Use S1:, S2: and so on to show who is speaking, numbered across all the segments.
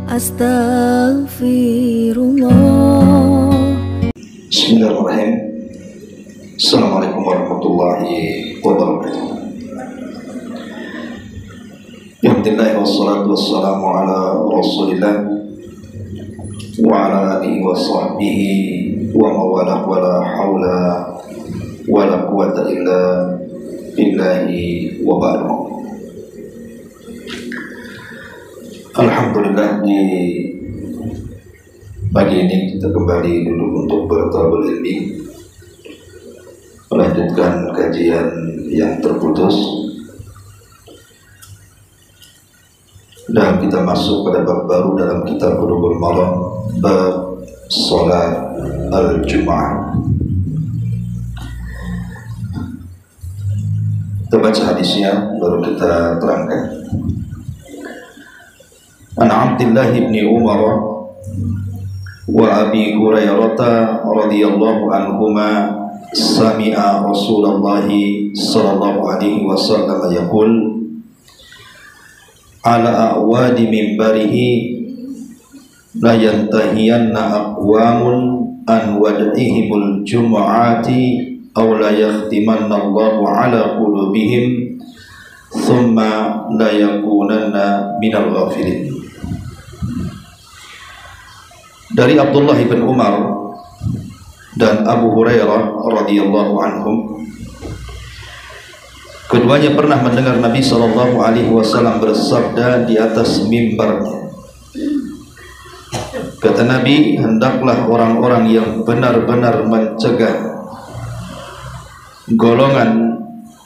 S1: Astaghfirullah.
S2: Bismillahirrahmanirrahim. Assalamualaikum warahmatullahi wabarakatuh. Alhamdulillah wassalatu wassalamu ala Rasulillah wa ala alihi wa sahbihi wa mawalah wa la hawla wa la quwwata illa billahi wa ba'du. Alhamdulillah, di pagi ini kita kembali duduk untuk bertawabul ilmi, melanjutkan kajian yang terputus, dan kita masuk pada bab baru dalam kitab Bulughul Maram, bab salat al-Jum'ah. Kita baca hadisnya baru kita terangkan. An Abdullah bin Umar wa Abi Hurairah radhiyallahu anhuma sami'a Rasulullah sallallahu alaihi wasallam yaqul ala awadi minbarihi la yantahiyanna aqwamun an wad'ihimul jumu'ati aw la yahtimanna Allahu ala qulubihim thumma la yakunanna minal ghafilin. Dari Abdullah bin Umar dan Abu Hurairah radhiyallahu anhum, keduanya pernah mendengar Nabi sallallahu alaihi wasallam bersabda di atas mimbarnya. Kata Nabi, hendaklah orang-orang yang benar-benar mencegah golongan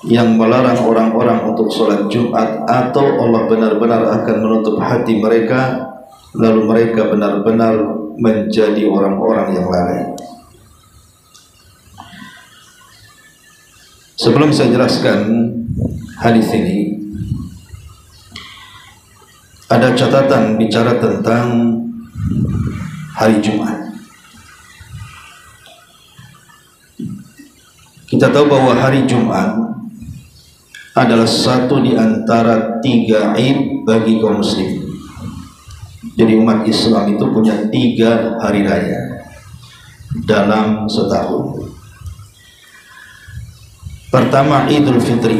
S2: yang melarang orang-orang untuk sholat Jumat, atau Allah benar-benar akan menutup hati mereka, lalu mereka benar-benar menjadi orang-orang yang lalai. Sebelum saya jelaskan hadis ini, ada catatan bicara tentang hari Jumat. Kita tahu bahwa hari Jumat adalah satu di antara 3 Id bagi kaum muslim. Jadi umat Islam itu punya 3 hari raya dalam setahun. Pertama Idul Fitri,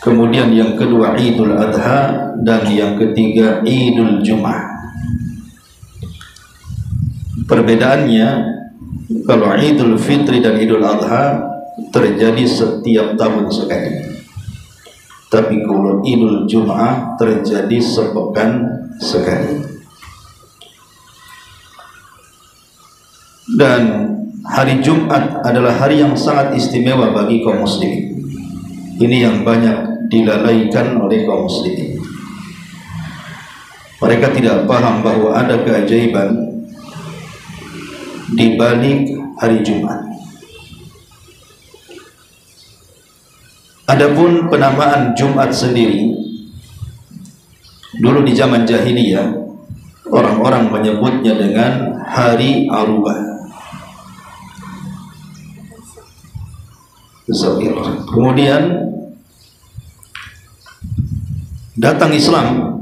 S2: kemudian yang kedua Idul Adha, dan yang ketiga Idul Jum'ah. Perbedaannya, kalau Idul Fitri dan Idul Adha terjadi setiap tahun sekali, tapi kalau Idul Jum'ah terjadi sepekan sekali. Dan hari Jumat adalah hari yang sangat istimewa bagi kaum muslimin. Ini yang banyak dilalaikan oleh kaum muslimin. Mereka tidak paham bahwa ada keajaiban di balik hari Jumat. Adapun penamaan Jumat sendiri, dulu di zaman jahiliyah orang-orang menyebutnya dengan hari Arubah. Kemudian datang Islam,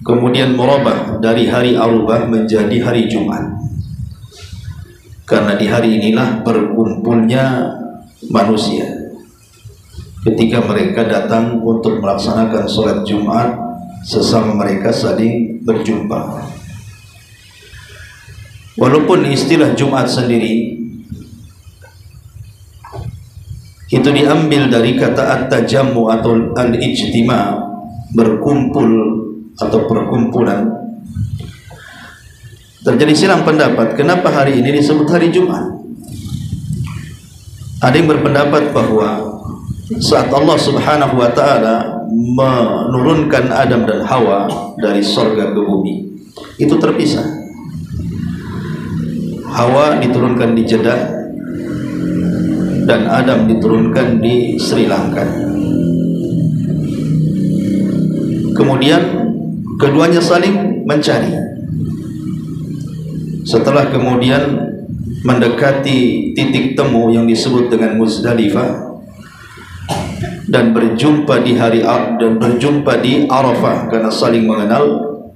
S2: kemudian merubah dari hari Arubah menjadi hari Jumat, karena di hari inilah berkumpulnya manusia ketika mereka datang untuk melaksanakan sholat Jumat, sesama mereka saling berjumpa. Walaupun istilah Jumat sendiri itu diambil dari kata at-tajammu atau al-ijtima', berkumpul atau perkumpulan. Terjadi silang pendapat kenapa hari ini disebut hari Jumat. Ada yang berpendapat bahwa saat Allah subhanahu wa ta'ala menurunkan Adam dan Hawa dari surga ke bumi, itu terpisah. Hawa diturunkan di Jeddah dan Adam diturunkan di Sri Lanka. Kemudian keduanya saling mencari. Setelah kemudian mendekati titik temu yang disebut dengan Muzdalifah, dan berjumpa di hari dan berjumpa di Arafah karena saling mengenal,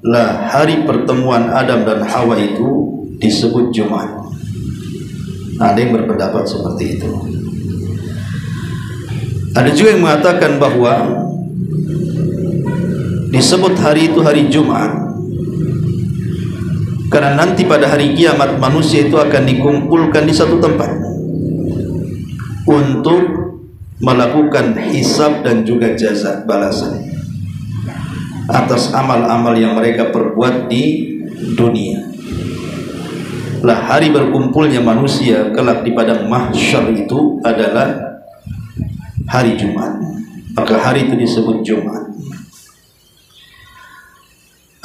S2: lah hari pertemuan Adam dan Hawa itu disebut Jumat. Ada yang berpendapat seperti itu. Ada juga yang mengatakan bahwa disebut hari itu hari Jumat karena nanti pada hari kiamat manusia itu akan dikumpulkan di satu tempat untuk melakukan hisab dan juga jaza, balasan atas amal-amal yang mereka perbuat di dunia. Lah hari berkumpulnya manusia kelak di padang mahsyar itu adalah hari Jumat. Maka hari itu disebut Jumat.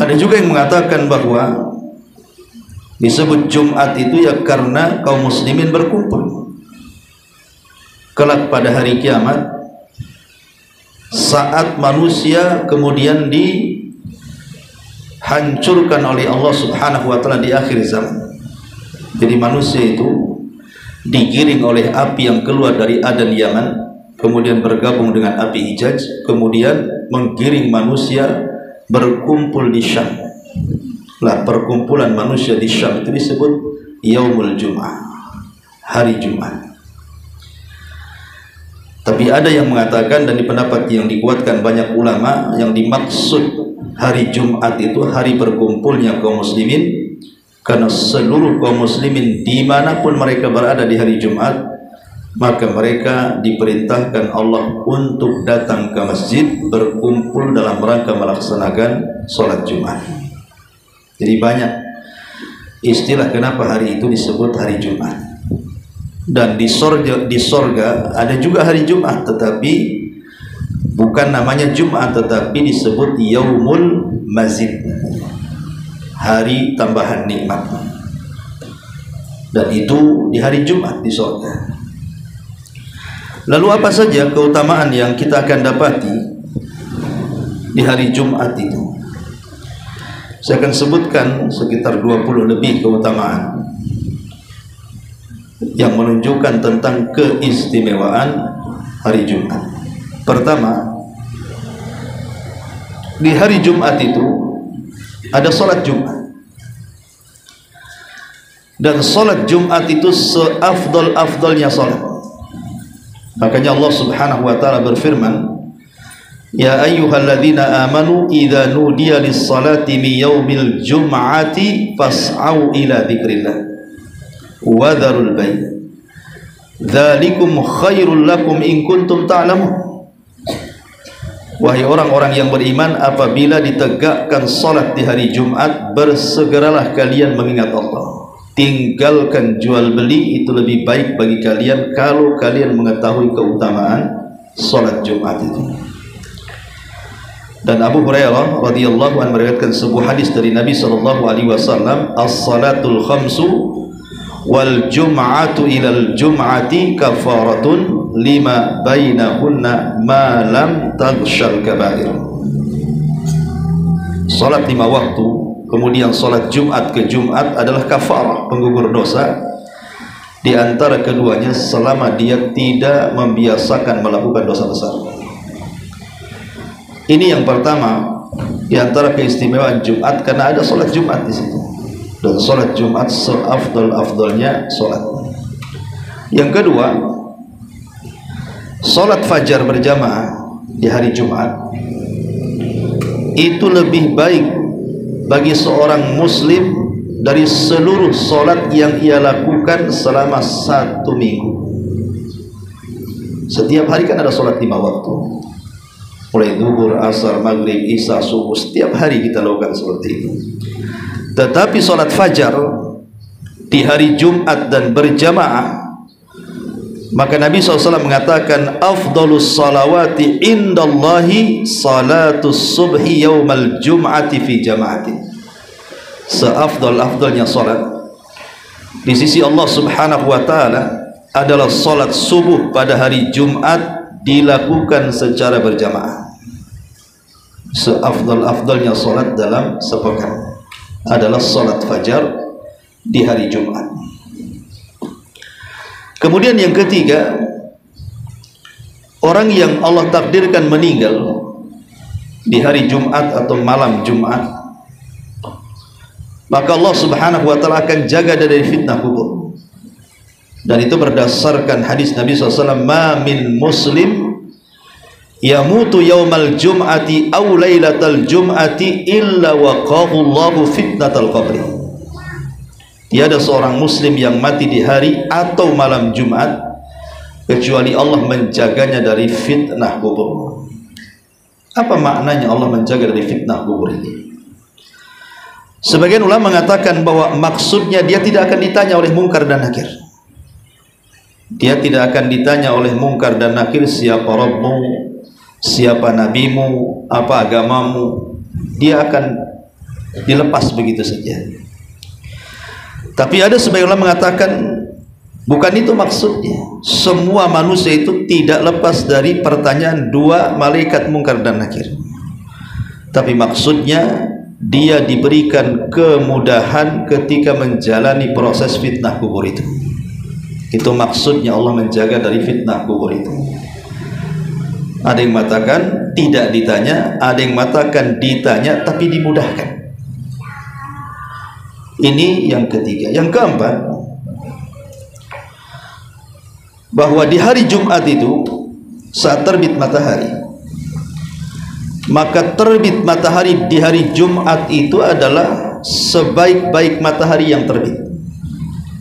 S2: Ada juga yang mengatakan bahwa disebut Jumat itu ya karena kaum muslimin berkumpul kelak pada hari kiamat, saat manusia kemudian dihancurkan oleh Allah Subhanahu wa taala di akhir zaman. Jadi manusia itu digiring oleh api yang keluar dari Adan Yaman, kemudian bergabung dengan api Hijaz, kemudian menggiring manusia berkumpul di Syam. Lah perkumpulan manusia di Syam itu disebut Yaumul Jum'ah, hari Jumat. Tapi ada yang mengatakan, dan di pendapat yang dikuatkan banyak ulama, yang dimaksud hari Jumat itu hari berkumpulnya kaum muslimin, karena seluruh kaum muslimin dimanapun mereka berada di hari Jumat, maka mereka diperintahkan Allah untuk datang ke masjid berkumpul dalam rangka melaksanakan sholat Jumat. Jadi banyak istilah kenapa hari itu disebut hari Jumat. Dan di sorga ada juga hari Jumat, tetapi bukan namanya Jumat, tetapi disebut Yaumul Mazid, hari tambahan nikmat. Dan itu di hari Jumat di sorga. Lalu apa saja keutamaan yang kita akan dapati di hari Jumat itu? Saya akan sebutkan sekitar 20 lebih keutamaan yang menunjukkan tentang keistimewaan hari Jumat. Pertama, di hari Jumat itu ada sholat Jumat, dan sholat Jumat itu seafdal-afdalnya sholat. Makanya Allah Subhanahu wa taala berfirman, ya ayyuhalladzina amanu idza nudiya lis-salati min yaumil jum'ati fas'au ila dzikrillah wa dzarul bay' dzalikum khairul lakum in kuntum ta'lamun. Wahai orang-orang yang beriman, apabila ditegakkan salat di hari Jumat, bersegeralah kalian mengingat Allah. Tinggalkan jual beli, itu lebih baik bagi kalian kalau kalian mengetahui keutamaan salat Jumat itu. Dan Abu Hurairah radhiyallahu anhu meriwayatkan sebuah hadis dari Nabi sallallahu alaihi wasallam, as-salatul khamsu wal jum'atu ilal jum'ati kafaratun lima bainahunna ma lam taghshal kaba'ir. Salat 5 waktu kemudian salat Jumat ke Jumat adalah kafarah, penggugur dosa di antara keduanya selama dia tidak membiasakan melakukan dosa besar. Ini yang pertama di antara keistimewaan Jumat, karena ada salat Jumat di situ. Dan salat Jumat seafdal-afdalnya salat. Yang kedua, salat fajar berjamaah di hari Jumat itu lebih baik bagi seorang muslim dari seluruh salat yang ia lakukan selama 1 minggu. Setiap hari kan ada salat 5 waktu, mulai zuhur, asar, maghrib, isya, subuh, setiap hari kita lakukan seperti itu. Tetapi salat fajar di hari Jumat dan berjamaah, maka Nabi SAW mengatakan afdalus salawati indallahi salatus subhi yaumal jum'ati fi jama'ati. Seafdal-afdalnya salat di sisi Allah Subhanahu wa taala adalah salat subuh pada hari Jumat dilakukan secara berjamaah. Seafdal-afdalnya salat dalam sepekan adalah salat fajar di hari Jumat. Kemudian yang ketiga, orang yang Allah takdirkan meninggal di hari Jumat atau malam Jumat, maka Allah Subhanahu wa taala akan jaga dari fitnah kubur. Dan itu berdasarkan hadis Nabi SAW, ma min muslim yamutu yaumal jum'ati aw lailatal jum'ati illa waqahu Allahu fitnatal qabri. Tiada seorang muslim yang mati di hari atau malam Jumat kecuali Allah menjaganya dari fitnah kubur. Apa maknanya Allah menjaga dari fitnah kubur ini? Sebagian ulama mengatakan bahwa maksudnya dia tidak akan ditanya oleh mungkar dan nakir. Dia tidak akan ditanya oleh mungkar dan nakir, siapa Rabbmu, siapa nabimu, apa agamamu. Dia akan dilepas begitu saja. Tapi ada sebagian ulama mengatakan bukan itu maksudnya. Semua manusia itu tidak lepas dari pertanyaan dua malaikat mungkar dan nakir. Tapi maksudnya dia diberikan kemudahan ketika menjalani proses fitnah kubur itu. Itu maksudnya Allah menjaga dari fitnah kubur itu. Ada yang mengatakan tidak ditanya, ada yang mengatakan ditanya tapi dimudahkan. Ini yang ketiga. Yang keempat, bahwa di hari Jumat itu saat terbit matahari, maka terbit matahari di hari Jumat itu adalah sebaik-baik matahari yang terbit.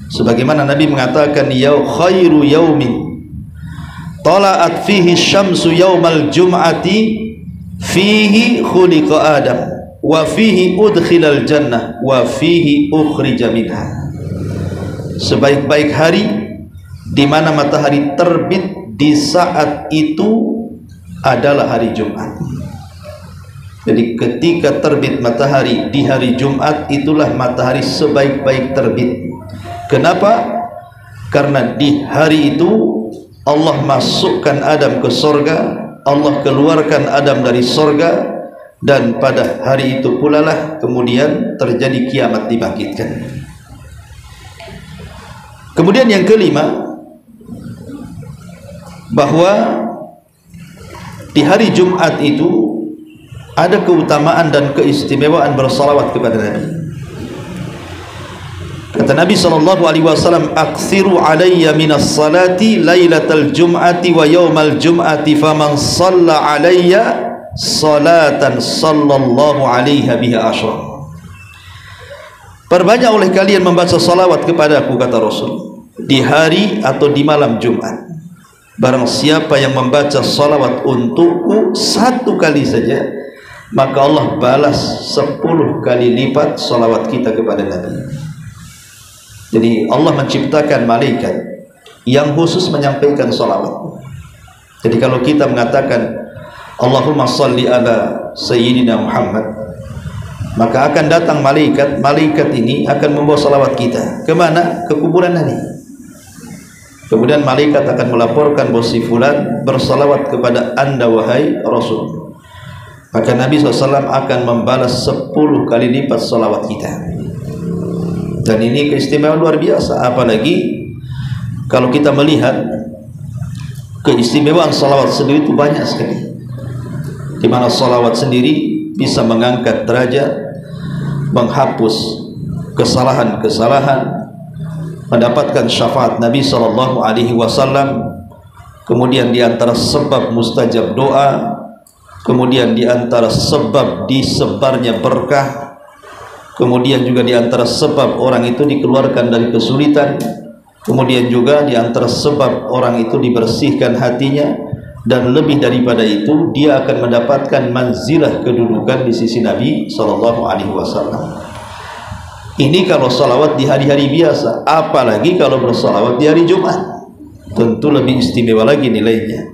S2: Sebagaimana Nabi mengatakan, ya khairu yaumin tala'at fihi syamsu yaumal jum'ati fihi khuliqa Adam wa fihi udkhilal jannah wa fihi ukhrija minha. Sebaik-baik hari di mana matahari terbit di saat itu adalah hari Jumat. Jadi ketika terbit matahari di hari Jumat, itulah matahari sebaik-baik terbit. Kenapa? Karena di hari itu Allah masukkan Adam ke sorga, Allah keluarkan Adam dari sorga, dan pada hari itu pula lah kemudian terjadi kiamat dibangkitkan. Kemudian yang kelima, bahwa di hari Jumat itu ada keutamaan dan keistimewaan bersalawat kepada Nabi. Kata Nabi SAW, aksiru alayya minas salati laylatal jum'ati wa yawmal jum'ati faman salla alayya salatan sallallahu alaiha biha asyra. Perbanyak oleh kalian membaca salawat kepada aku, kata Rasul, di hari atau di malam Jumat. Barang siapa yang membaca salawat untukku satu kali saja, maka Allah balas 10 kali lipat salawat kita kepada Nabi. Jadi Allah menciptakan malaikat yang khusus menyampaikan salawat. Jadi kalau kita mengatakan Allahumma salli ala Sayyidina Muhammad, maka akan datang malaikat. Malaikat ini akan membawa salawat kita kemana? Ke kuburan Nabi. Kemudian malaikat akan melaporkan bahwa si fulan bersalawat kepada anda wahai Rasul. Maka Nabi SAW akan membalas 10 kali lipat salawat kita. Dan ini keistimewaan luar biasa. Apalagi kalau kita melihat keistimewaan salawat sendiri itu banyak sekali. Di mana salawat sendiri bisa mengangkat derajat, menghapus kesalahan-kesalahan, mendapatkan syafaat Nabi SAW. Kemudian di antara sebab mustajab doa, kemudian di antara sebab disebarnya berkah, kemudian juga di antara sebab orang itu dikeluarkan dari kesulitan, kemudian juga di antara sebab orang itu dibersihkan hatinya, dan lebih daripada itu dia akan mendapatkan manzilah kedudukan di sisi Nabi SAW. Ini kalau salawat di hari-hari biasa, apalagi kalau bersalawat di hari Jumat, tentu lebih istimewa lagi nilainya.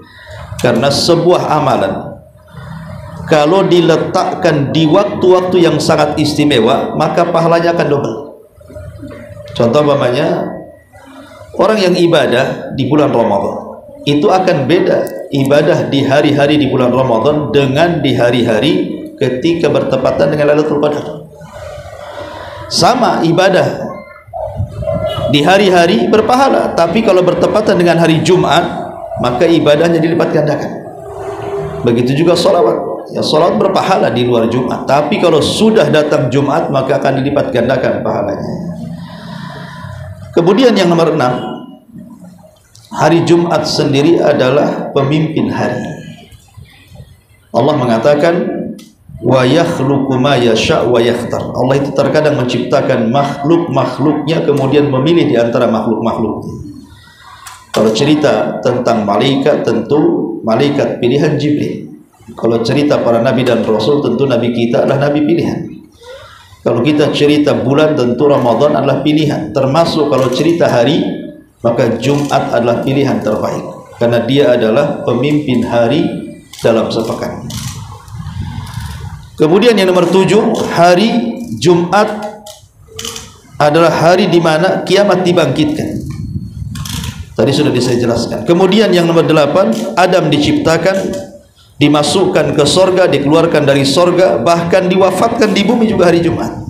S2: Karena sebuah amalan kalau diletakkan di waktu-waktu yang sangat istimewa, maka pahalanya akan double. Contoh umpamanya orang yang ibadah di bulan Ramadan, itu akan beda ibadah di hari-hari di bulan Ramadan dengan di hari-hari ketika bertepatan dengan Lailatul Qadar. Sama ibadah di hari-hari berpahala, tapi kalau bertepatan dengan hari Jumat, maka ibadahnya dilipat gandakan. Begitu juga salawat. ya salat berpahala di luar Jumat, tapi kalau sudah datang Jumat maka akan dilipat gandakan pahalanya. Kemudian yang nomor 6, hari Jumat sendiri adalah pemimpin hari. Allah mengatakan wa yakhluqu ma yasha' wa yakhtar. Allah itu terkadang menciptakan makhluk-makhluknya kemudian memilih di antara makhluk-makhluknya. Kalau cerita tentang malaikat, tentu malaikat pilihan Jibril. Kalau cerita para nabi dan rasul, tentu nabi kita adalah nabi pilihan. Kalau kita cerita bulan, tentu Ramadan adalah pilihan. Termasuk kalau cerita hari, maka Jumat adalah pilihan terbaik, karena dia adalah pemimpin hari dalam sepekan. Kemudian yang nomor 7, hari Jumat adalah hari di mana kiamat dibangkitkan. Tadi sudah saya jelaskan. Kemudian yang nomor 8, Adam diciptakan, dimasukkan ke sorga, dikeluarkan dari sorga, bahkan diwafatkan di bumi juga hari Jumat.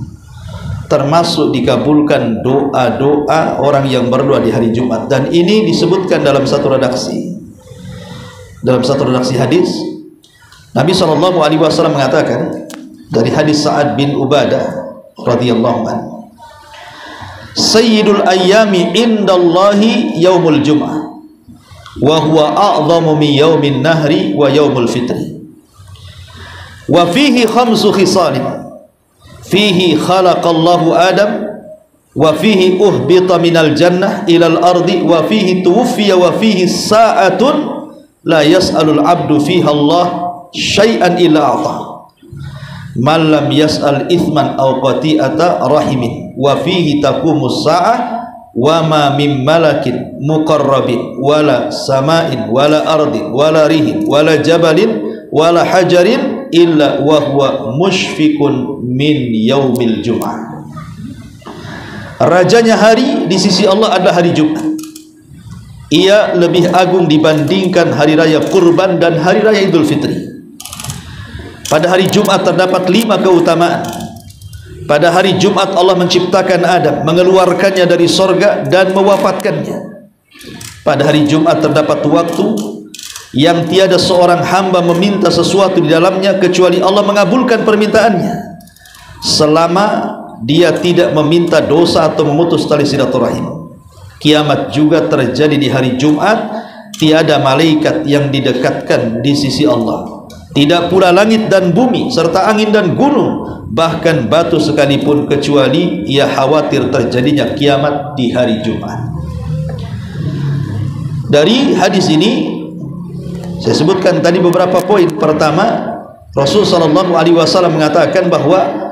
S2: Termasuk dikabulkan doa-doa orang yang berdoa di hari Jumat. Dan ini disebutkan dalam satu redaksi. Dalam satu redaksi hadis, Nabi SAW mengatakan dari hadis Sa'ad bin Ubadah radhiyallahu anhu, Sayyidul ayyami indallahi yaumul jum'ah wa huwa a'zamu min yaumin nahri wa yaumul fitri wa fihi khamsu khisalin fihi khalaqallahu Adam wa fihi uhbita minal jannah ilal ardi wa fihi tuwfiya wa fihi sa'atun la yas'alul abdu fiha Allah syai'an illa a'ta man lam yas'al ithman aw qati'ata rahimin wa fihi taqumus sa'ah wa ma min malakin muqarrabin wala sama'in wala ardin wala rihin wala jabalin wala hajarin illa wa huwa mushfiqun min yaumil jum'ah. Rajanya hari di sisi Allah adalah hari Jumat. Ia lebih agung dibandingkan hari raya Kurban dan hari raya Idul Fitri. Pada hari Jumat terdapat 5 keutamaan. Pada hari Jumat Allah menciptakan Adam, mengeluarkannya dari sorga dan mewafatkannya. Pada hari Jumat terdapat waktu yang tiada seorang hamba meminta sesuatu di dalamnya kecuali Allah mengabulkan permintaannya, selama dia tidak meminta dosa atau memutus tali silaturahim. Kiamat juga terjadi di hari Jumat. Tiada malaikat yang didekatkan di sisi Allah, tidak pula langit dan bumi serta angin dan gunung, bahkan batu sekalipun, kecuali ia khawatir terjadinya kiamat di hari Jumat. Dari hadis ini saya sebutkan tadi beberapa poin. Pertama, Rasul SAW mengatakan bahwa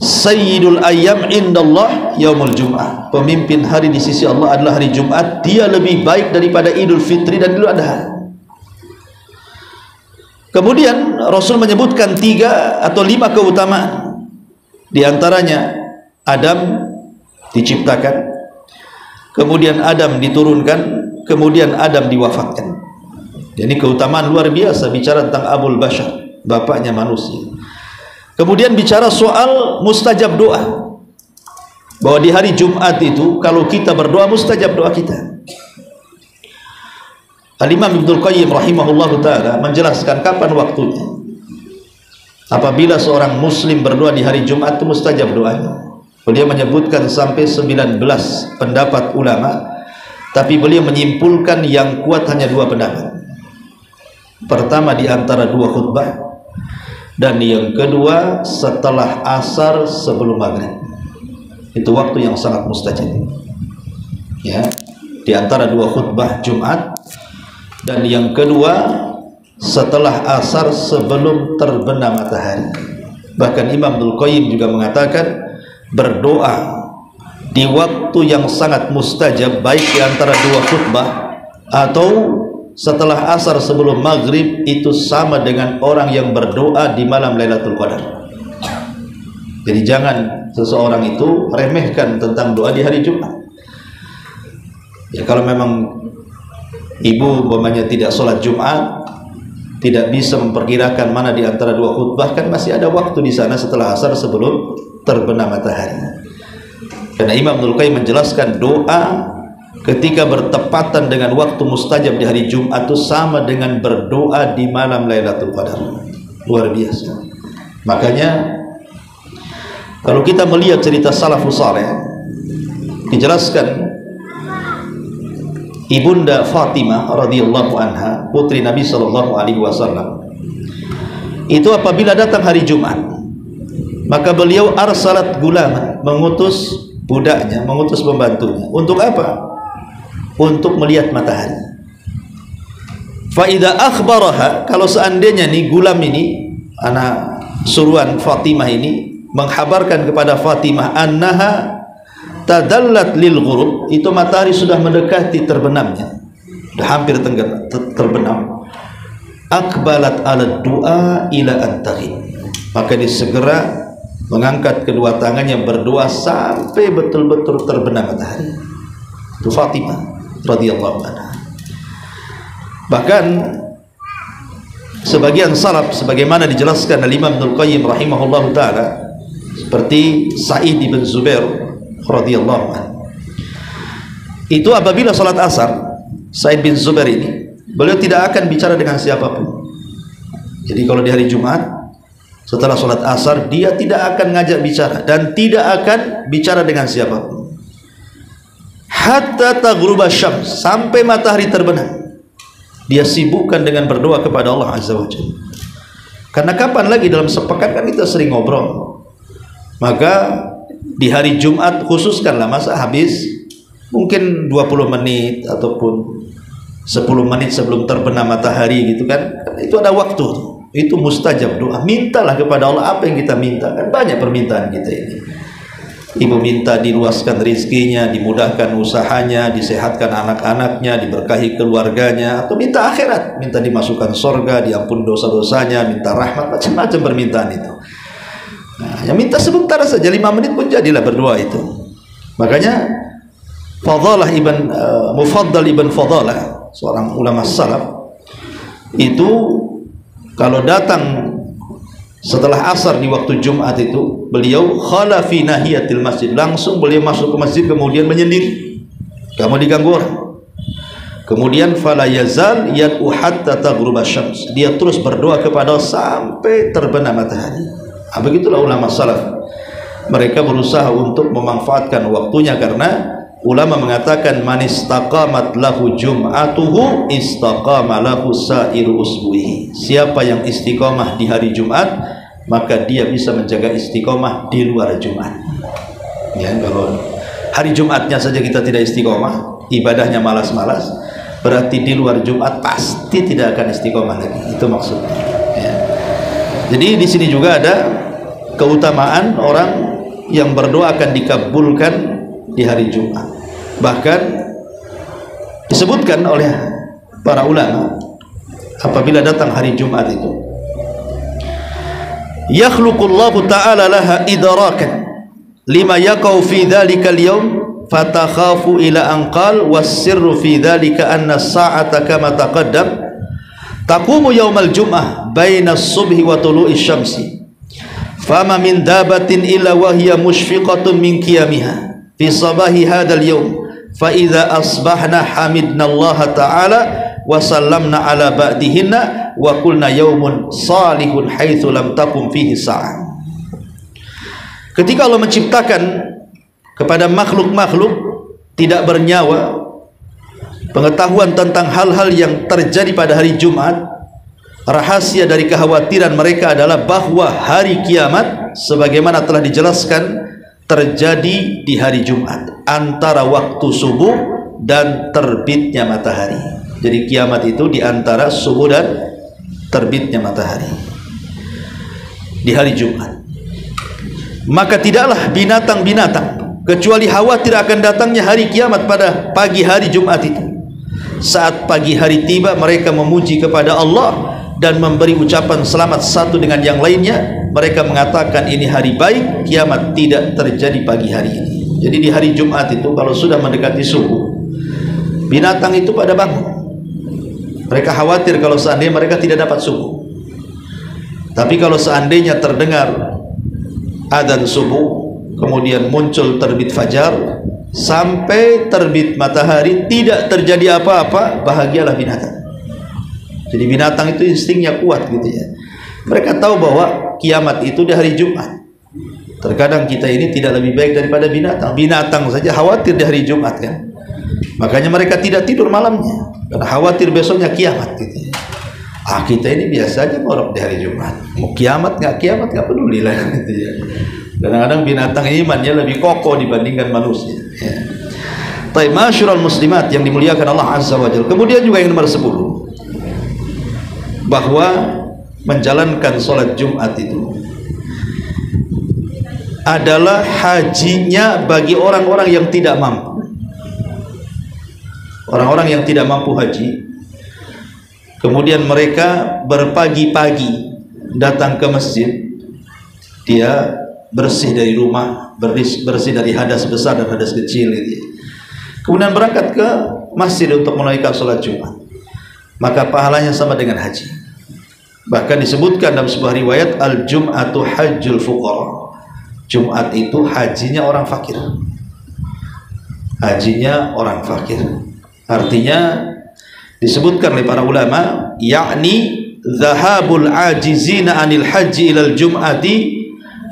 S2: Sayyidul ayyam indallah yaumul jum'ah, pemimpin hari di sisi Allah adalah hari Jumat. Dia lebih baik daripada Idul Fitri dan Idul Adha. Kemudian Rasul menyebutkan 3 atau 5 keutamaan. Di antaranya Adam diciptakan, kemudian Adam diturunkan, kemudian Adam diwafatkan. Jadi keutamaan luar biasa bicara tentang Abul Bashar, bapaknya manusia. Kemudian bicara soal mustajab doa, bahwa di hari Jumat itu kalau kita berdoa mustajab doa kita. Al-Imam Ibnul Qayyim rahimahullahu ta'ala menjelaskan kapan waktunya. Apabila seorang muslim berdoa di hari Jumat itu mustajab doanya. Beliau menyebutkan sampai 19 pendapat ulama, tapi beliau menyimpulkan yang kuat hanya 2 pendapat. Pertama di antara 2 khutbah, dan yang kedua setelah asar sebelum maghrib. Itu waktu yang sangat mustajab. Ya, di antara 2 khutbah Jumat, dan yang kedua setelah asar sebelum terbenam matahari. Bahkan Imam Ibnul Qayyim juga mengatakan berdoa di waktu yang sangat mustajab, baik di antara 2 khutbah atau setelah asar sebelum maghrib, itu sama dengan orang yang berdoa di malam Lailatul Qadar. Jadi jangan seseorang itu remehkan tentang doa di hari Jumat. Ya, kalau memang ibu umpamanya tidak sholat Jumat, tidak bisa memperkirakan mana di antara 2 khutbah, kan masih ada waktu di sana setelah asar sebelum terbenam matahari. Karena Imam Ibnul Qayyim menjelaskan doa ketika bertepatan dengan waktu mustajab di hari Jumat itu sama dengan berdoa di malam Lailatul Qadar. luar biasa. Makanya kalau kita melihat cerita salafus saleh, dijelaskan Ibunda Fatimah radhiyallahu anha, putri Nabi sallallahu alaihi wasallam, itu apabila datang hari Jumat, maka beliau arsalat gulaman, mengutus budaknya, mengutus pembantunya. Untuk apa? Untuk melihat matahari. Fa idza akhbaraha, kalau seandainya nih gulam ini, anak suruhan Fatimah ini, menghabarkan kepada Fatimah annaha tadallat lil ghurub, itu matahari sudah mendekati terbenamnya, sudah hampir terbenam, akbalat ala du'a ila antaghib, maka dia segera mengangkat kedua tangannya berdoa sampai betul-betul terbenam matahari. Itu Fatimah radhiyallahu anha. Bahkan sebagian salaf, sebagaimana dijelaskan oleh Imam Ibnu Qayyim rahimahullahu taala, seperti Sa'id bin Zubair radhiyallahu anhu, itu apabila salat asar, Sa'id bin Zubair ini, beliau tidak akan bicara dengan siapapun. Jadi kalau di hari Jumat setelah salat asar, dia tidak akan ngajak bicara dan tidak akan bicara dengan siapapun hatta taghruba syams, sampai matahari terbenam. Dia sibukkan dengan berdoa kepada Allah Azza wa Jalla. Karena kapan lagi dalam sepekan kan kita sering ngobrol. Maka di hari Jumat khususkanlah, masa habis mungkin 20 menit ataupun 10 menit sebelum terbenam matahari gitu kan, itu ada waktu, itu mustajab doa. Mintalah kepada Allah apa yang kita minta, kan banyak permintaan kita ini. Ibu minta diluaskan rizkinya, dimudahkan usahanya, disehatkan anak-anaknya, diberkahi keluarganya, atau minta akhirat, minta dimasukkan surga, diampun dosa-dosanya, minta rahmat, macam-macam permintaan itu. Nah, yang minta sebentar saja, 5 menit pun jadilah berdoa itu. Makanya Mufaddal ibn Fadalah, seorang ulama salaf, itu kalau datang setelah asar di waktu Jumat itu, beliau khala fi nahiyatil masjid, langsung beliau masuk ke masjid, kemudian menyendiri, kamu diganggu orang. Kemudian fala yazal yad'u hatta taghruba syams, dia terus berdoa kepada sampai terbenam matahari. Nah, begitulah ulama salaf, mereka berusaha untuk memanfaatkan waktunya, karena ulama mengatakan man istaqamat lahu jum'atuhu istaqama lahu sa'iru usbuhi. Siapa yang istiqomah di hari Jumat, maka dia bisa menjaga istiqomah di luar Jumat. Ya, kalau hari Jumatnya saja kita tidak istiqomah, ibadahnya malas-malas, berarti di luar Jumat pasti tidak akan istiqomah lagi. Itu maksudnya. Ya. Jadi di sini juga ada keutamaan orang yang berdoa akan dikabulkan di hari Jumat. Bahkan disebutkan oleh para ulama, apabila datang hari Jumat itu, yakhluqullahu ta'ala laha idrakan lima yaqau fi dhalikal yawm fatakhafu ila anqal was-sirru fi dhalika anna as-sa'ata kama taqaddam taqumu yawmal jum'ah baina as-subhi wa tulu'i syamsi fama min dabatin illa wa hiya mushfiqatun min qiyamiha fi sabahi hadzal yawm fa idza asbahna hamidna Allah ta'ala wa sallamna ala ba'dihinna wa qulna yaumun salihun haitsu lam takum fihi sa'ah. Ketika Allah menciptakan kepada makhluk-makhluk tidak bernyawa pengetahuan tentang hal-hal yang terjadi pada hari Jumat, rahasia dari kekhawatiran mereka adalah bahwa hari kiamat sebagaimana telah dijelaskan terjadi di hari Jumat antara waktu subuh dan terbitnya matahari. Jadi kiamat itu di antara subuh dan terbitnya matahari di hari Jumat. Maka tidaklah binatang-binatang kecuali khawatir akan datangnya hari kiamat pada pagi hari Jumat itu. Saat pagi hari tiba, mereka memuji kepada Allah dan memberi ucapan selamat satu dengan yang lainnya. Mereka mengatakan ini hari baik, kiamat tidak terjadi pagi hari ini. Jadi di hari Jumat itu kalau sudah mendekati subuh, binatang itu pada bangun. Mereka khawatir kalau seandainya mereka tidak dapat subuh. Tapi kalau seandainya terdengar adzan subuh, kemudian muncul terbit fajar sampai terbit matahari, tidak terjadi apa-apa, bahagialah binatang. Jadi binatang itu instingnya kuat gitu ya. Mereka tahu bahwa kiamat itu di hari Jumat. Terkadang kita ini tidak lebih baik daripada binatang. Binatang saja khawatir di hari Jumat kan. Makanya mereka tidak tidur malamnya karena khawatir besoknya kiamat gitu. Kita ini biasa aja ngorok di hari Jumat. Mau kiamat nggak peduli lah gitu ya. Kadang-kadang binatang imannya lebih kokoh dibandingkan manusia ya. Taib masyurul muslimat yang dimuliakan Allah Azza wa Jalla. Kemudian juga yang nomor 10, bahwa menjalankan sholat Jumat itu adalah hajinya bagi orang-orang yang tidak mampu. Orang-orang yang tidak mampu haji, kemudian mereka berpagi-pagi datang ke masjid, dia bersih dari rumah, bersih dari hadas besar dan hadas kecil gitu. Kemudian berangkat ke masjid untuk menunaikan sholat Jumat, maka pahalanya sama dengan haji. Bahkan disebutkan dalam sebuah riwayat, al-jum'atu hajjul fuqara. Jumat itu hajinya orang fakir. Hajinya orang fakir. Artinya disebutkan oleh para ulama, yakni zahabul ajizina anil haji ilal jum'ati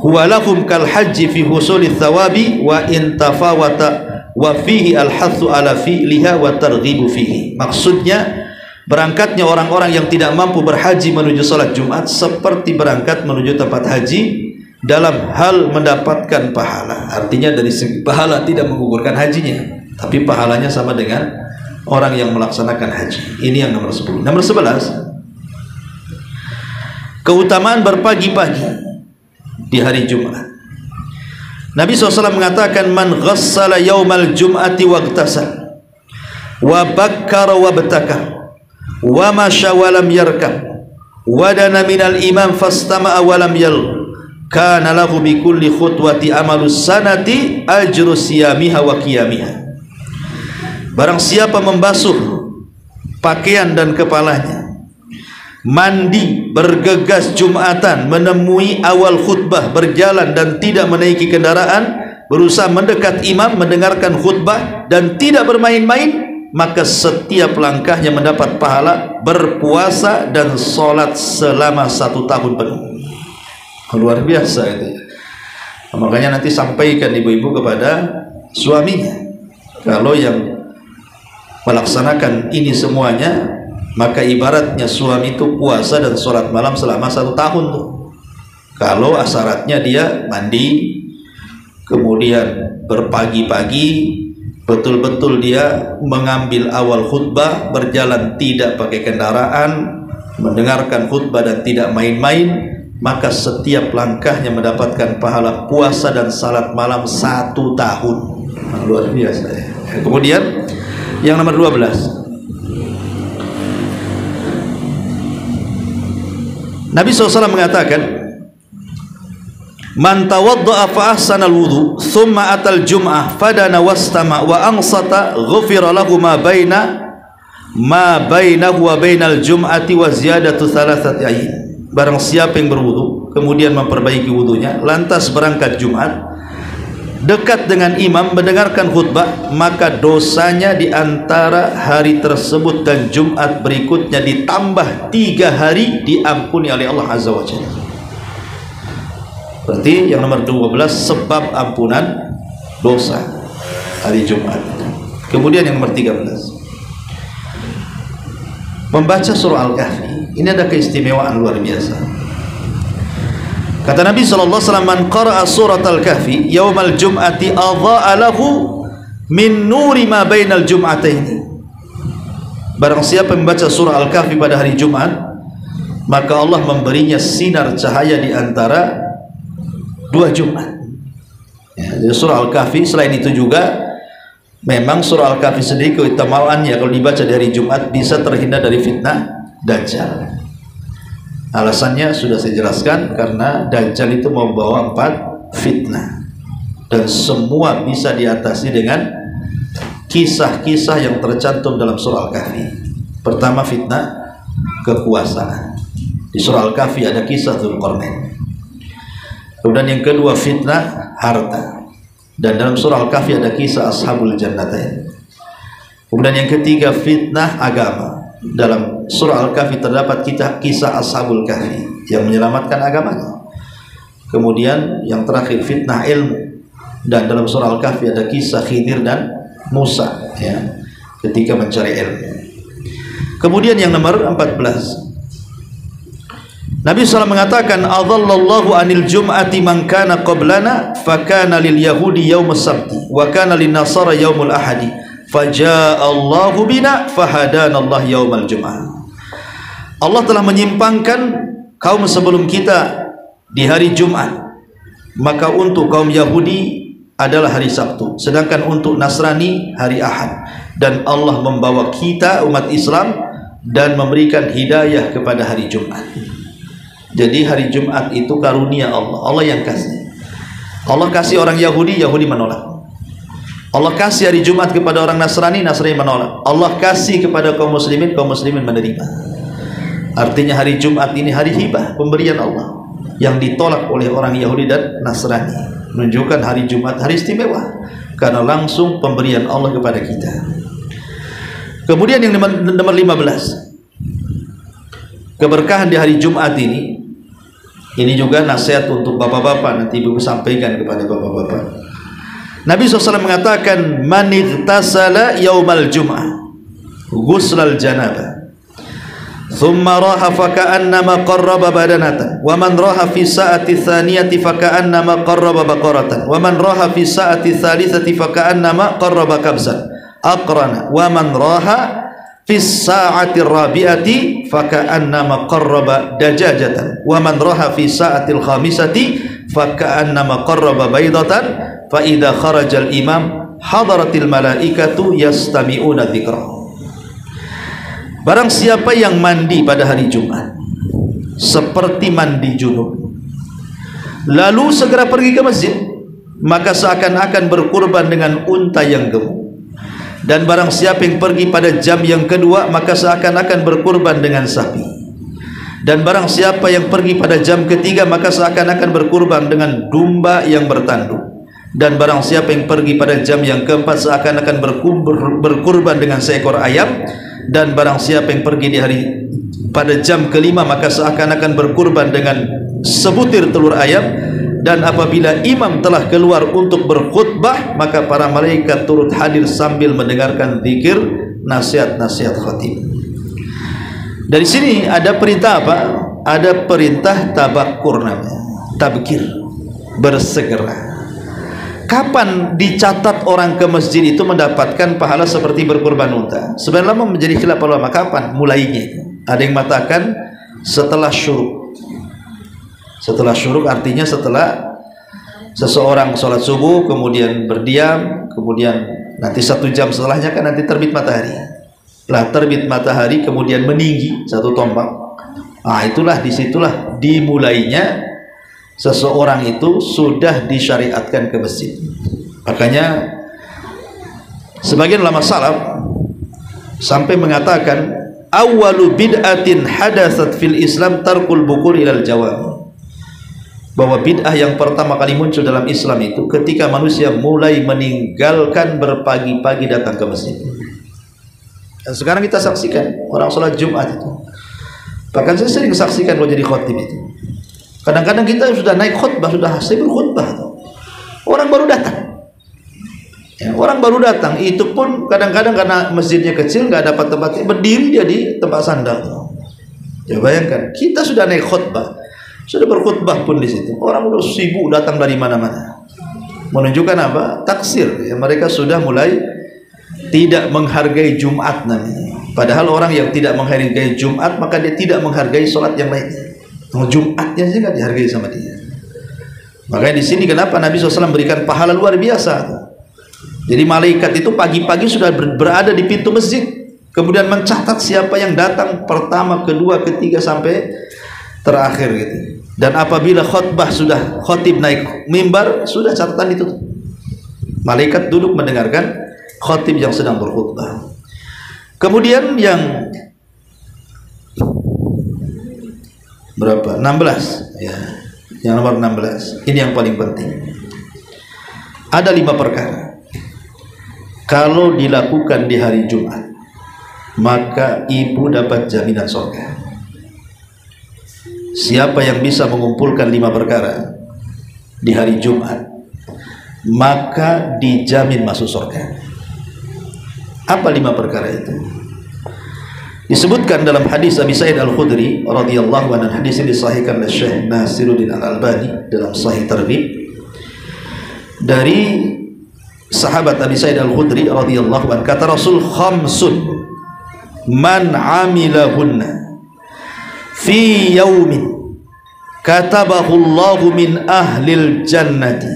S2: huwa lahum kal haji fi husulil thawabi wa in tafawata wa fihi al-hathu ala fi'liha wa targhibu fihi. Maksudnya berangkatnya orang-orang yang tidak mampu berhaji menuju salat Jumat seperti berangkat menuju tempat haji dalam hal mendapatkan pahala. Artinya dari segi pahala tidak menggugurkan hajinya, tapi pahalanya sama dengan orang yang melaksanakan haji. Ini yang nomor 10. Nomor 11, keutamaan berpagi-pagi di hari Jumat. Nabi SAW mengatakan, man ghassala yaumal jum'ati wagtasal wa bakkara wa batakar wa masya wa lam yarkab wa dana minal imam fastama'a wa lam yal kana lahu bi kulli khutwati amalus sanati ajru siyamiha wa qiyamiha. Barang siapa membasuh pakaian dan kepalanya, mandi, bergegas Jumatan, menemui awal khutbah, berjalan dan tidak menaiki kendaraan, berusaha mendekat imam, mendengarkan khutbah dan tidak bermain-main, maka setiap langkahnya mendapat pahala berpuasa dan sholat selama 1 tahun penuh. Luar biasa itu. Makanya nanti sampaikan ibu-ibu kepada suaminya, kalau yang melaksanakan ini semuanya, maka ibaratnya suami itu puasa dan sholat malam selama 1 tahun tuh. Kalau syaratnya dia mandi, kemudian berpagi-pagi, betul-betul dia mengambil awal khutbah, berjalan tidak pakai kendaraan, mendengarkan khutbah dan tidak main-main, maka setiap langkahnya mendapatkan pahala puasa dan salat malam 1 tahun. Luar biasa ya. Kemudian yang nomor 12, Nabi SAW mengatakan, man tawadda'a fa ahsana al-wudu thumma atal jum'ah fadana wastama wa ansata ghufira lahu ma bainahu wa bainal jum'ati wa ziyadatu thalathati ayyin. Barang siapa yang berwudu kemudian memperbaiki wudunya, lantas berangkat Jumat, dekat dengan imam, mendengarkan khutbah, maka dosanya di antara hari tersebut dan Jumat berikutnya ditambah 3 hari diampuni oleh Allah Azza wa Jalla. Berarti yang nomor 12 sebab ampunan dosa hari Jumat. Kemudian yang nomor 13, membaca surah Al-Kahfi. Ini ada keistimewaan luar biasa. Kata Nabi SAW, man qara'a surat Al-Kahfi yaumal jum'ati adha'a lahu min nuri ma bainal jum'ataini. Barang siapa membaca surah Al-Kahfi pada hari Jumat, maka Allah memberinya sinar cahaya di antara 2 Jumat. Ya, jadi surah Al-Kahfi, selain itu juga memang surah Al-Kahfi sendiri keutamaannya kalau dibaca di hari Jumat bisa terhindar dari fitnah Dajjal. Alasannya sudah saya jelaskan, karena Dajjal itu membawa 4 fitnah dan semua bisa diatasi dengan kisah-kisah yang tercantum dalam surah Al-Kahfi. Pertama, fitnah kekuasaan. Di surah Al-Kahfi ada kisah Dzulqarnain. Kemudian yang kedua, fitnah harta, dan dalam surah Al-Kahfi ada kisah Ashabul Jannatain. Kemudian yang ketiga, fitnah agama. Dalam surah Al-Kahfi terdapat kisah Ashabul Kahfi yang menyelamatkan agamanya. Kemudian yang terakhir fitnah ilmu, dan dalam surah Al-Kahfi ada kisah Khidir dan Musa ya, ketika mencari ilmu. Kemudian yang nomor 14, Nabi SAW mengatakan, "Adhallallahu anil jum'ati man kana qablana, fakana lil yahudi yaumus sabti, wa kana lin nasara yaumul ahadi, fajaa Allahu bina, fahadana Allah yaumal jum'ah." Allah telah menyimpangkan kaum sebelum kita di hari Jumat, maka untuk kaum Yahudi adalah hari Sabtu, sedangkan untuk Nasrani hari Ahad. Dan Allah membawa kita umat Islam dan memberikan hidayah kepada hari Jumat. Jadi hari Jumat itu karunia Allah, Allah yang kasih. Allah kasih orang Yahudi, Yahudi menolak. Allah kasih hari Jumat kepada orang Nasrani, Nasrani menolak. Allah kasih kepada kaum muslimin, kaum muslimin menerima. Artinya hari Jumat ini hari hibah, pemberian Allah yang ditolak oleh orang Yahudi dan Nasrani. Menunjukkan hari Jumat hari istimewa karena langsung pemberian Allah kepada kita. Kemudian yang nomor 15, keberkahan di hari Jumat ini juga nasihat untuk bapak-bapak, nanti ibu sampaikan kepada bapak-bapak. Nabi SAW mengatakan, "Man igtasala yaumal jum'ah ghuslal janabah, thumma raha faka'annama qarraba badanatan, wa man raha fi sa'ati tsaniyati faka'annama qarraba baqaratan, wa man raha fi sa'ati tsalitsati faka'annama qarraba kabzan aqrana, wa man raha fi sa'ati rabi'ati faka'annama qarraba dajajatan, wa man raha fi sa'atil khamisati faka'annama qarraba baydatan, fa idza kharajal imam hadaratil malaikatu yastami'una dzikrahu." Barang siapa yang mandi pada hari Jumat seperti mandi junub, lalu segera pergi ke masjid, maka seakan-akan berkurban dengan unta yang gemuk. Dan barang siapa yang pergi pada jam yang kedua, maka seakan-akan berkurban dengan sapi. Dan barang siapa yang pergi pada jam ketiga, maka seakan-akan berkurban dengan domba yang bertanduk. Dan barang siapa yang pergi pada jam yang keempat, seakan-akan berkurban dengan seekor ayam. Dan barang siapa yang pergi di hari pada jam kelima, maka seakan-akan berkurban dengan sebutir telur ayam. Dan apabila imam telah keluar untuk berkhutbah, maka para malaikat turut hadir sambil mendengarkan zikir, nasihat-nasihat khatib. Dari sini ada perintah apa? Ada perintah tabakkur namanya, tabkir, bersegera. Kapan dicatat orang ke masjid itu mendapatkan pahala seperti berkurban unta? Sebenarnya menjadi khilaf ulama kapan mulainya itu. Ada yang mengatakan setelah syuruk. Setelah syuruk artinya setelah seseorang sholat subuh kemudian berdiam, kemudian nanti 1 jam setelahnya kan nanti terbit matahari. Lah terbit matahari kemudian meninggi 1 tombak. Ah itulah disitulah dimulainya seseorang itu sudah disyariatkan ke masjid. Makanya sebagian ulama salaf sampai mengatakan awwalu bid'atin hadatsat fil Islam tarkul bukur ilal jawami. Bahwa bid'ah yang pertama kali muncul dalam Islam itu ketika manusia mulai meninggalkan berpagi-pagi datang ke masjid. Dan sekarang kita saksikan orang sholat Jumat itu. Bahkan saya sering saksikan kalau jadi khotib itu. Kadang-kadang kita sudah naik khutbah, sudah saya berkhutbah, orang baru datang. Ya, orang baru datang itu pun kadang-kadang karena masjidnya kecil nggak dapat tempatnya, berdiri dia di tempat sandal. Ya bayangkan, kita sudah naik khutbah, sudah berkhutbah pun di situ. Orang udah sibuk datang dari mana-mana. Menunjukkan apa? Taksir. Ya, mereka sudah mulai tidak menghargai Jumat namanya. Padahal orang yang tidak menghargai Jumat maka dia tidak menghargai sholat yang lainnya. Jumatnya sih nggak dihargai sama dia. Makanya di sini kenapa Nabi SAW berikan pahala luar biasa. Jadi malaikat itu pagi-pagi sudah berada di pintu masjid, kemudian mencatat siapa yang datang pertama, kedua, ketiga sampai terakhir gitu. Dan apabila khutbah sudah khatib naik mimbar, sudah catatan itu. Malaikat duduk mendengarkan khatib yang sedang berkhutbah. Kemudian yang berapa? 16 ya. Yang nomor 16. Ini yang paling penting. Ada 5 perkara. Kalau dilakukan di hari Jumat, maka ibu dapat jaminan surga. Siapa yang bisa mengumpulkan 5 perkara di hari Jumat, maka dijamin masuk surga. Apa 5 perkara itu? Disebutkan dalam hadis Abi Sa'id Al-Khudri radhiyallahu anhu, hadis ini disahihkan oleh Syekh Nasiruddin Al-Albani dalam Sahih Targhib, dari sahabat Abi Sa'id Al-Khudri radhiyallahu anhu, kata Rasul, khamsun man amilahunna fi yaumin katabahu Allahu min ahlil jannati.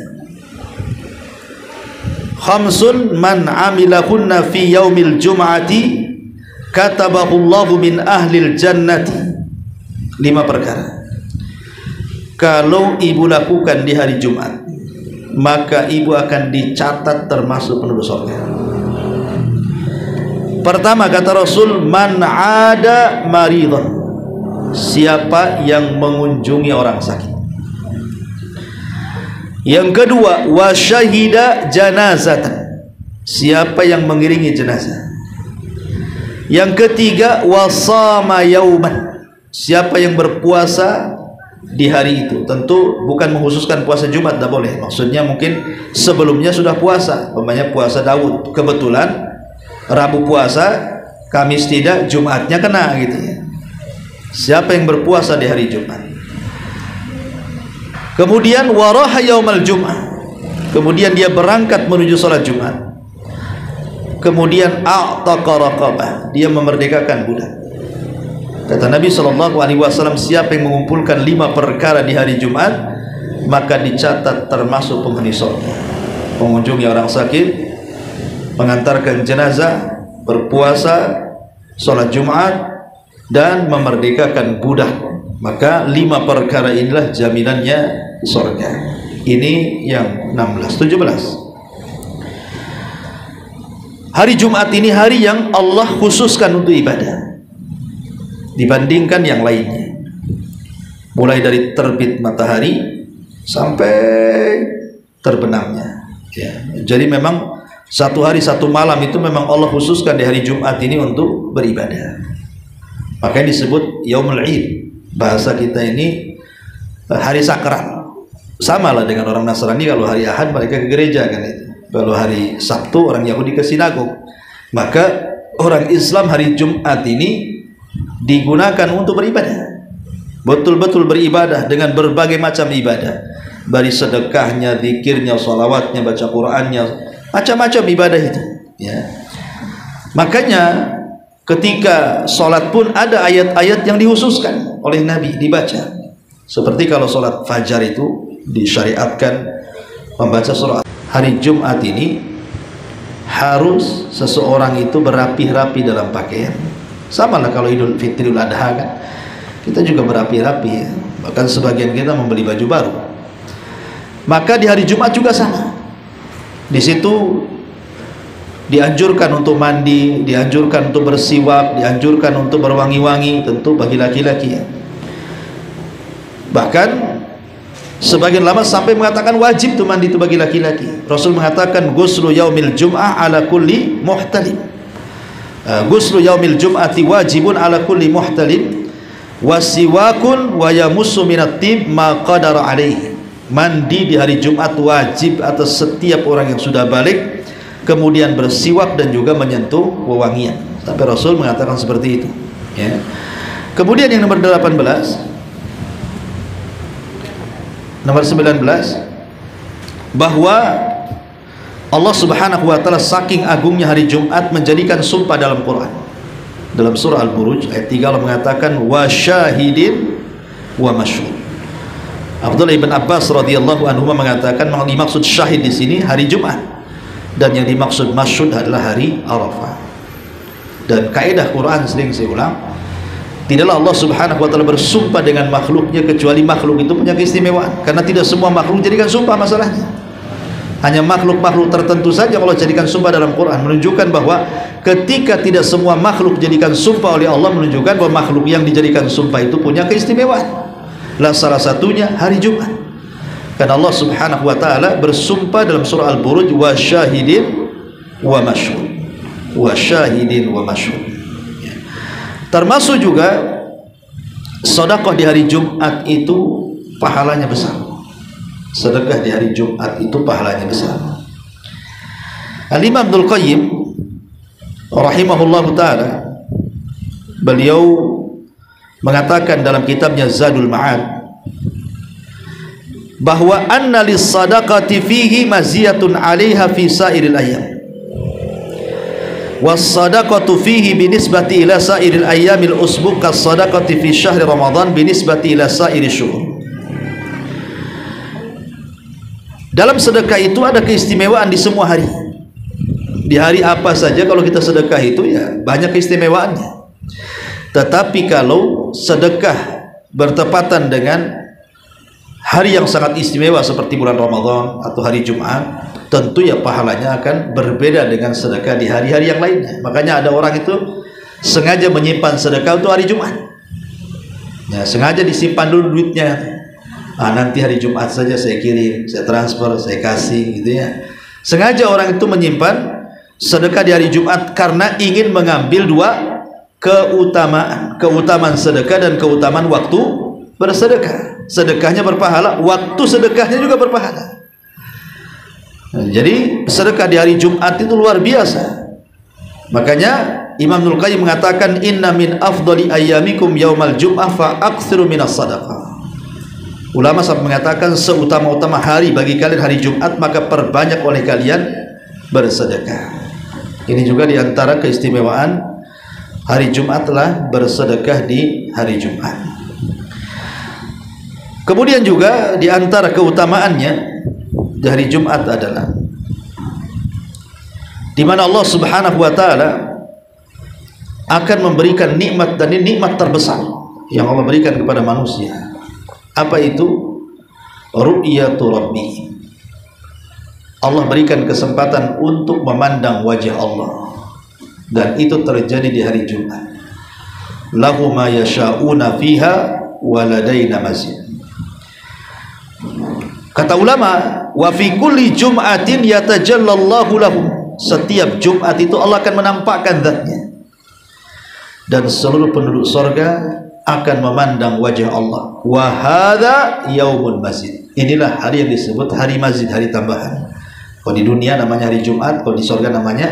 S2: Khamsun man amilahunna fi yaumil jum'ati katabahu Allahu min ahlil jannati. 5 perkara kalau ibu lakukan di hari Jumat, maka ibu akan dicatat termasuk penduduk surga. Pertama, kata Rasul, man ada maridhan, siapa yang mengunjungi orang sakit. Yang kedua, wa syahida janazatan, siapa yang mengiringi jenazah. Yang ketiga, wa shama yauman, siapa yang berpuasa di hari itu. Tentu bukan mengkhususkan puasa Jumat, tidak boleh. Maksudnya mungkin sebelumnya sudah puasa, umpamanya puasa Daud, kebetulan Rabu puasa, Kamis tidak, Jumatnya kena gitu ya. Siapa yang berpuasa di hari Jumat. Kemudian waraha yaumal Jum'ah, kemudian dia berangkat menuju salat Jumat. Kemudian a'taqa raqabah, dia memerdekakan budak. Kata Nabi SAW, siapa yang mengumpulkan 5 perkara di hari Jumat, maka dicatat termasuk penghuni surga. Mengunjungi orang sakit, mengantarkan jenazah, berpuasa, salat Jumat, dan memerdekakan budak. Maka 5 perkara inilah jaminannya surga. Ini yang 17. Hari Jumat ini hari yang Allah khususkan untuk ibadah dibandingkan yang lainnya. Mulai dari terbit matahari sampai terbenamnya ya. Jadi memang satu hari satu malam itu memang Allah khususkan di hari Jumat ini untuk beribadah. Makanya disebut Yaumul Id. Bahasa kita ini hari sakral. Sama lah dengan orang Nasrani, kalau hari Ahad mereka ke gereja kan itu. Kalau hari Sabtu orang Yahudi ke sinagog. Maka orang Islam hari Jumat ini digunakan untuk beribadah. Betul-betul beribadah dengan berbagai macam ibadah. Dari sedekahnya, zikirnya, salawatnya, baca Qur'annya, macam-macam ibadah itu ya. Makanya ketika sholat pun ada ayat-ayat yang dikhususkan oleh Nabi dibaca. Seperti kalau sholat fajar itu disyariatkan membaca surah. Hari Jumat ini harus seseorang itu berapi-rapi dalam pakaian. Sama lah kalau Idul Fitri, Idul Adha kan, kita juga berapi-rapi ya. Bahkan sebagian kita membeli baju baru. Maka di hari Jumat juga sama. Di situ dianjurkan untuk mandi, dianjurkan untuk bersiwak, dianjurkan untuk berwangi-wangi, tentu bagi laki-laki ya. Bahkan sebagian lama sampai mengatakan wajib tuh mandi itu bagi laki-laki. Rasul mengatakan ghuslu yaumil jum'ah ala kulli muhtalim. Ghuslu yaumil jum'ati wajibun ala kulli muhtalim wasiwakun wa yamussu minat tib ma qadara alaihi. Mandi di hari Jumat wajib atas setiap orang yang sudah balik, kemudian bersiwak dan juga menyentuh wewangian. Sampai Rasul mengatakan seperti itu ya. Kemudian yang nomor 18, nomor 19, bahwa Allah Subhanahu wa taala saking agungnya hari Jumat menjadikan sumpah dalam Quran. Dalam surah Al-Buruj ayat 3 Allah mengatakan wa syahidin wa masyhud. Abdullah ibn Abbas radhiyallahu anhu mengatakan yang dimaksud syahid di sini hari Jumat, dan yang dimaksud masyhud adalah hari Arafah. Dan kaidah Quran sering saya ulang, tidaklah Allah Subhanahu wa taala bersumpah dengan makhluknya kecuali makhluk itu punya keistimewaan. Karena tidak semua makhluk jadikan sumpah masalahnya. Hanya makhluk-makhluk tertentu saja kalau jadikan sumpah dalam Quran, menunjukkan bahwa ketika tidak semua makhluk jadikan sumpah oleh Allah, menunjukkan bahwa makhluk yang dijadikan sumpah itu punya keistimewaan. Lah salah satunya hari Jumat. Karena Allah Subhanahu wa taala bersumpah dalam surah Al-Buruj wa syahidin wa masyhud. Wa syahidin wa masyhud. Termasuk juga sedekah di hari Jumat itu pahalanya besar. Sedekah di hari Jumat itu pahalanya besar. Al-Imam Ibnul Qayyim rahimahullahu taala, beliau mengatakan dalam kitabnya Zadul Ma'ad bahwa anna lis-sadaqati fihi maziyatun 'alaiha fi sa'iril ayyam. Was-sadaqatu fihi binisbati ila sa'iril ayyamil usbu' kas-sadaqati fi syahri Ramadan binisbati ila sa'iril syuhur. Dalam sedekah itu ada keistimewaan di semua hari. Di hari apa saja kalau kita sedekah itu ya banyak keistimewaannya. Tetapi kalau sedekah bertepatan dengan hari yang sangat istimewa seperti bulan Ramadan atau hari Jumat, tentu ya pahalanya akan berbeda dengan sedekah di hari-hari yang lainnya. Makanya ada orang itu sengaja menyimpan sedekah untuk hari Jumat. Ya, sengaja disimpan dulu duitnya. Nanti hari Jumat saja saya kirim, saya transfer, saya kasih gitu ya. Sengaja orang itu menyimpan sedekah di hari Jumat karena ingin mengambil dua keutamaan sedekah dan keutamaan waktu bersedekah. Sedekahnya berpahala, waktu sedekahnya juga berpahala. Jadi sedekah di hari Jumat itu luar biasa. Makanya Imam Ibnul Qayyim mengatakan inna min afdali ayyamikum yaumal jum'ah fa aktsiru minas sadaqah. Ulama sampai mengatakan seutama-utama hari bagi kalian hari Jumat, maka perbanyak oleh kalian bersedekah. Ini juga diantara keistimewaan hari Jumat telah bersedekah di hari Jumat. Kemudian juga di antara keutamaannya di hari Jumat adalah di mana Allah Subhanahu wa taala akan memberikan nikmat, dan ini nikmat terbesar yang Allah berikan kepada manusia. Apa itu? Ru'yatu Rabbih. Allah berikan kesempatan untuk memandang wajah Allah, dan itu terjadi di hari Jumat. Lahu ma yasha'una fiha wa ladaina mazid. Kata ulama, wa fi kulli jum'atin yatajallallahu lahum. Setiap Jumat itu Allah akan menampakkan zatnya, dan seluruh penduduk surga akan memandang wajah Allah. Wa hadza yaumul mazid. Inilah hari yang disebut hari mazid, hari tambahan. Kalau di dunia namanya hari Jumat, kalau di surga namanya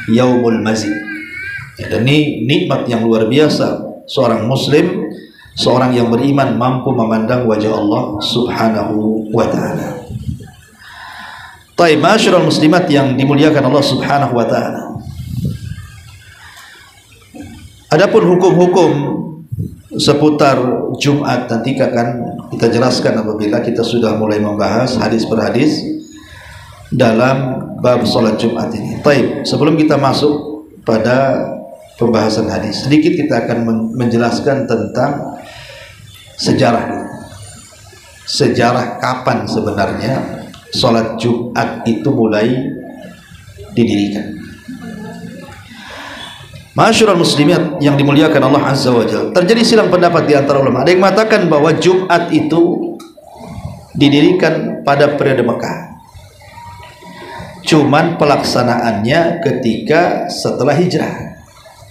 S2: yaumul mazid. Ya, dan ini nikmat yang luar biasa seorang muslim, seorang yang beriman mampu memandang wajah Allah Subhanahu wa ta'ala. Taib, masyarul muslimat yang dimuliakan Allah Subhanahu wa ta'ala. Adapun hukum-hukum seputar Jumat nanti akan kita jelaskan apabila kita sudah mulai membahas hadis per hadis dalam bab salat Jumat ini. Taib, sebelum kita masuk pada pembahasan hadis, sedikit kita akan menjelaskan tentang sejarah kapan sebenarnya sholat Jumat itu mulai didirikan. Masyarul muslimat yang dimuliakan Allah Azza wa Jalla, terjadi silang pendapat di antara ulama. Ada yang mengatakan bahwa Jumat itu didirikan pada periode Mekah, cuman pelaksanaannya ketika setelah hijrah.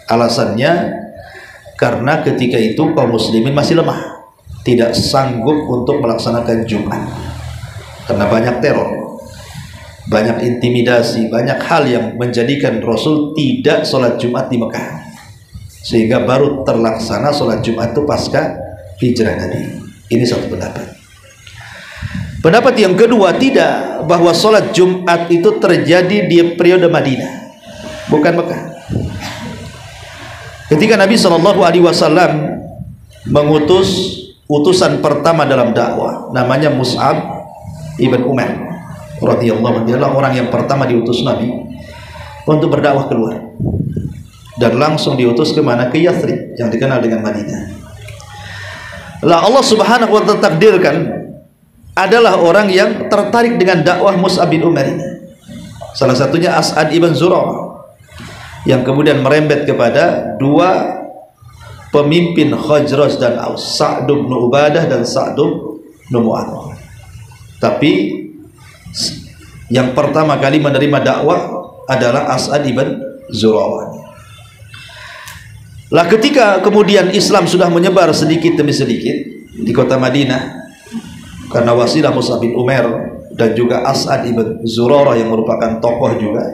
S2: Alasannya karena ketika itu kaum muslimin masih lemah, tidak sanggup untuk melaksanakan Jumat karena banyak teror, banyak intimidasi, banyak hal yang menjadikan Rasul tidak sholat Jumat di Mekah, sehingga baru terlaksana sholat Jumat itu pasca hijrah Nabi. Ini satu pendapat. Pendapat yang kedua, tidak, bahwa sholat Jumat itu terjadi di periode Madinah, bukan Mekah. Ketika Nabi SAW mengutus utusan pertama dalam dakwah, namanya Mus'ab ibn Umar radhiyallahu anhu, orang yang pertama diutus Nabi untuk berdakwah keluar, dan langsung diutus ke mana? Ke Yathrib yang dikenal dengan Madinah. Lah Allah Subhanahu wa ta'ala takdirkan adalah orang yang tertarik dengan dakwah Mus'ab bin Umar ini. Salah satunya As'ad ibn Zurarah, yang kemudian merembet kepada dua pemimpin Khazraj dan Aus, Sa'd bin Ubadah dan Sa'd bin Mu'adh. Tapi yang pertama kali menerima dakwah adalah As'ad ibn Zurarah. Lah ketika kemudian Islam sudah menyebar sedikit demi sedikit di kota Madinah, karena wasilah Mus'ab bin Umair dan juga As'ad ibn Zurarah yang merupakan tokoh juga.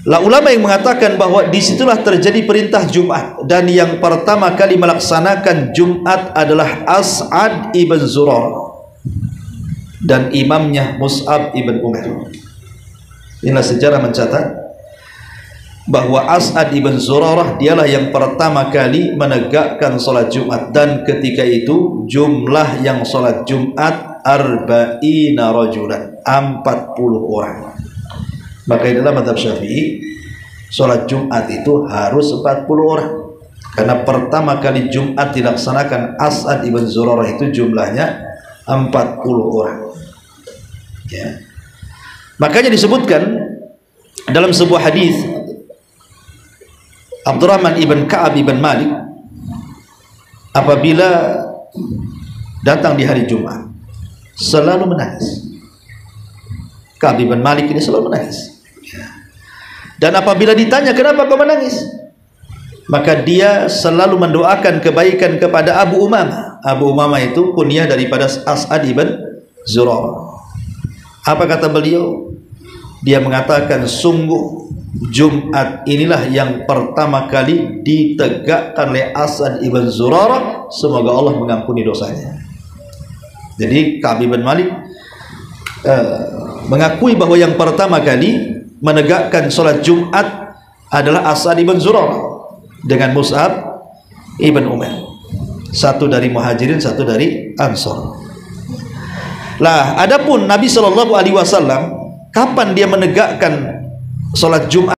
S2: Lah ulama yang mengatakan bahwa disitulah terjadi perintah Jumat, dan yang pertama kali melaksanakan Jumat adalah As'ad ibn Zurarah dan imamnya Mus'ab ibn Umair. Inilah sejarah mencatat bahwa As'ad ibn Zurarah dialah yang pertama kali menegakkan sholat Jumat, dan ketika itu jumlah yang sholat Jumat arba'ina rajulan, 40 orang. Maka dalam mazhab Syafi'i sholat Jumat itu harus 40 orang, karena pertama kali Jumat dilaksanakan As'ad ibn Zurarah itu jumlahnya 40 orang ya. Makanya disebutkan dalam sebuah hadis, Abdurrahman ibn Ka'ab ibn Malik apabila datang di hari Jumat selalu menangis. Ka'ab ibn Malik ini selalu menangis. Dan apabila ditanya kenapa kau menangis, maka dia selalu mendoakan kebaikan kepada Abu Umamah. Abu Umamah itu kunyah daripada As'ad ibn Zurarah. Apa kata beliau? Dia mengatakan, sungguh Jumat inilah yang pertama kali ditegakkan oleh As'ad ibn Zurarah, semoga Allah mengampuni dosanya. Jadi Ka'ab ibn Malik mengakui bahwa yang pertama kali menegakkan sholat Jumat adalah As'ad ibn Zurarah dengan Mus'ab ibn Umair, satu dari Muhajirin, satu dari Ansor. Lah, adapun Nabi SAW kapan dia menegakkan sholat Jumat?